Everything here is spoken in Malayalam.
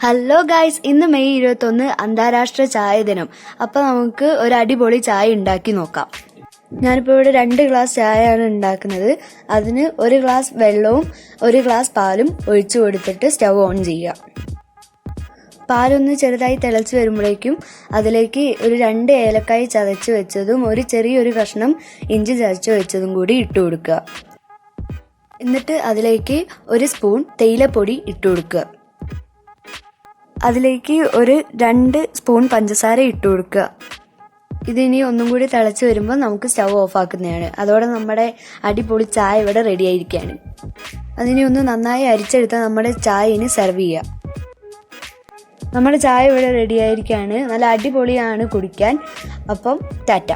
ഹലോ ഗായ്സ്, ഇന്ന് മെയ് 21 അന്താരാഷ്ട്ര ചായ ദിനം. അപ്പൊ നമുക്ക് ഒരു അടിപൊളി ചായ ഉണ്ടാക്കി നോക്കാം. ഞാനിപ്പോൾ ഇവിടെ 2 ഗ്ലാസ് ചായയാണ് ഉണ്ടാക്കുന്നത്. അതിന് 1 ഗ്ലാസ് വെള്ളവും 1 ഗ്ലാസ് പാലും ഒഴിച്ചു കൊടുത്തിട്ട് സ്റ്റവ് ഓൺ ചെയ്യുക. പാലൊന്ന് ചെറുതായി തിളച്ച് വരുമ്പോഴേക്കും അതിലേക്ക് ഒരു 2 ഏലക്കായ ചതച്ച് വെച്ചതും ഒരു ചെറിയൊരു കഷ്ണം ഇഞ്ചി ചതച്ച് വെച്ചതും കൂടി ഇട്ട് കൊടുക്കുക. എന്നിട്ട് അതിലേക്ക് 1 സ്പൂൺ തേയിലപ്പൊടി ഇട്ട് കൊടുക്കുക. അതിലേക്ക് ഒരു 2 സ്പൂൺ പഞ്ചസാര ഇട്ട് കൊടുക്കുക. ഇതിനി ഒന്നും കൂടി തിളച്ച് വരുമ്പോൾ നമുക്ക് സ്റ്റവ് ഓഫ് ആക്കുന്നതാണ്. അതോടെ നമ്മുടെ അടിപൊളി ചായ ഇവിടെ റെഡി ആയിരിക്കുകയാണ്. അതിനെ ഒന്ന് നന്നായി അരിച്ചെടുത്താൽ നമ്മുടെ ചായ ഇനി സെർവ് ചെയ്യാം. നമ്മുടെ ചായ ഇവിടെ റെഡി ആയിരിക്കുകയാണ്. നല്ല അടിപൊളിയാണ് കുടിക്കാൻ. അപ്പം ടാറ്റ.